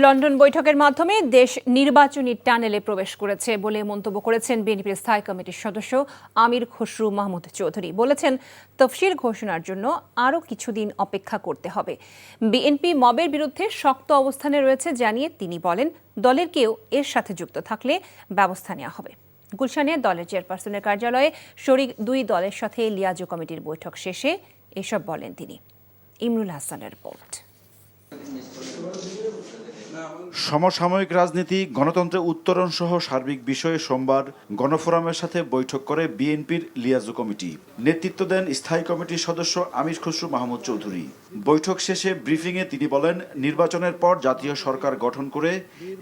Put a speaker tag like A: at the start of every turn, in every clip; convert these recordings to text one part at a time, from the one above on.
A: London বৈঠকের মাধ্যমে দেশ নির্বাচনী টানেলে প্রবেশ করেছে বলে মন্তব্য করেছেন বিএনপির স্থায়ী কমিটির সদস্য আমির খসরু মাহমুদ চৌধুরী। বলেছেন, তফসির ঘোষণার জন্য আরও কিছুদিন অপেক্ষা করতে হবে। বিএনপি মবের বিরুদ্ধে শক্ত অবস্থানে রয়েছে জানিয়ে তিনি বলেন, দলের কেউ এর সাথে যুক্ত থাকলে ব্যবস্থা নেওয়া হবে। গুলশানে দলের চেয়ারপারসনের কার্যালয়ে শরিক দুই দলের সাথে লিয়াজো কমিটির বৈঠক শেষে এসব বলেন তিনি। ইমরুল হাসানের রিপোর্ট।
B: সমসাময়িক রাজনীতি, গণতন্ত্রের উত্তরণ সহ সার্বিক বিষয়ে সোমবার গণফোরামের সাথে বৈঠক করে বিএনপির লিয়াজো কমিটি। নেতৃত্ব দেন স্থায়ী কমিটির সদস্য আমির খসরু মাহমুদ চৌধুরী। বৈঠক শেষে ব্রিফিংয়ে তিনি বলেন, নির্বাচনের পর জাতীয় সরকার গঠন করে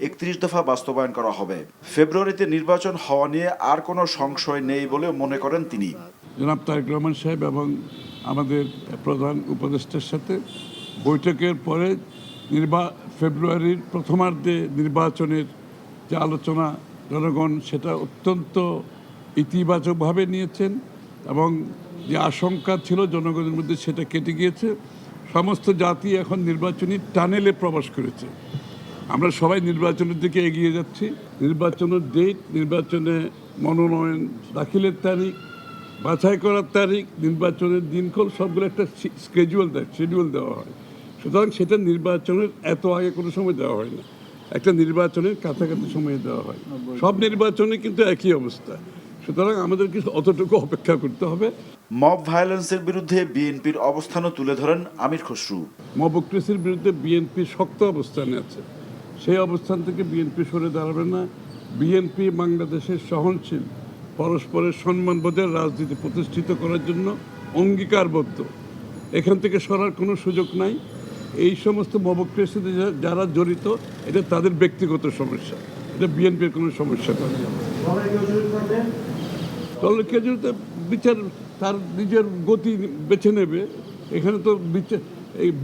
B: ৩১ দফা বাস্তবায়ন করা হবে। ফেব্রুয়ারিতে নির্বাচন হওয়া নিয়ে আর কোনো সংশয় নেই বলে মনে করেন তিনি।
C: জনাব তারেক রহমান সাহেব এবং আমাদের প্রধান উপদেষ্টার সাথে বৈঠকের পরে ফেব্রুয়ারির প্রথমার্ধে নির্বাচনের যে আলোচনা জনগণ সেটা অত্যন্ত ইতিবাচকভাবে নিয়েছেন এবং যে আশঙ্কা ছিল জনগণের মধ্যে সেটা কেটে গিয়েছে। সমস্ত জাতি এখন নির্বাচনী টানেলে প্রবেশ করেছে। আমরা সবাই নির্বাচনের দিকে এগিয়ে যাচ্ছি। নির্বাচনের ডেট, নির্বাচনে মনোনয়ন দাখিলের তারিখ, বাছাই করার তারিখ, নির্বাচনের দিনক্ষণ সবগুলো একটা শিডিউল দেওয়া হয়। সুতরাং সেটা নির্বাচনের এত আগে কোনো সময় দেওয়া হয় না, একটা নির্বাচনের কাছাকাছি সময়ে দেওয়া হয়। সব নির্বাচনে কিন্তু একই অবস্থা। সুতরাং আমাদেরকে অতটুকু অপেক্ষা করতে হবে।
B: মব ভায়োলেন্সের বিরুদ্ধে বিএনপির অবস্থানও তুলে ধরেন আমির খসরু।
C: মবক্রেসির বিরুদ্ধে বিএনপি শক্ত অবস্থানে আছে। সেই অবস্থান থেকে বিএনপি সরে দাঁড়াবে না। বিএনপি বাংলাদেশের সহনশীল, পরস্পরের সম্মানবোধের রাজনীতি প্রতিষ্ঠিত করার জন্য অঙ্গীকারবদ্ধ। এখান থেকে সরার কোনো সুযোগ নাই। এই সমস্ত মবক্রেসিতে যারা জড়িত, এটা তাদের ব্যক্তিগত সমস্যা, এটা বিএনপির কোনো সমস্যা নয়। দলের কেউ যদি বিচার তার নিজের গতি বেছে নেবে, এখানে তো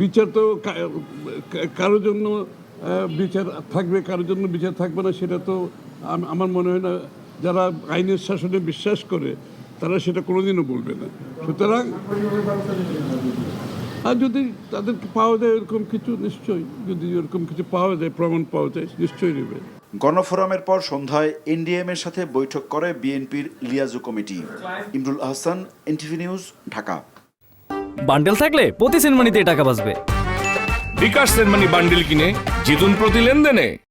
C: বিচার তো কারোর জন্য বিচার থাকবে, কারোর জন্য বিচার থাকবে না, সেটা তো আমার মনে হয় না। যারা আইনের শাসনে বিশ্বাস করে তারা সেটা কোনোদিনও বলবে না। সুতরাং আর যদি তাদেরকে পাওয়া যায় এরকম কিছু, নিশ্চয়ই যদি এরকম কিছু পাওয়া যায়, প্রমাণ পাওয়া যায়, নিশ্চয়ই নেবে।
B: গণফোরামের পর সন্ধ্যায় এনডিএম এর সাথে বৈঠক করে বিএনপির liaison committee. Imrul Hasan, NTV news, Dhaka.
D: Bundle থাকলে প্রতি সেনমানিতে টাকা বাঁচবে।
E: বিকাশ সেনমানি বান্ডেল কিনে জিতুন প্রতি লেনদেনে।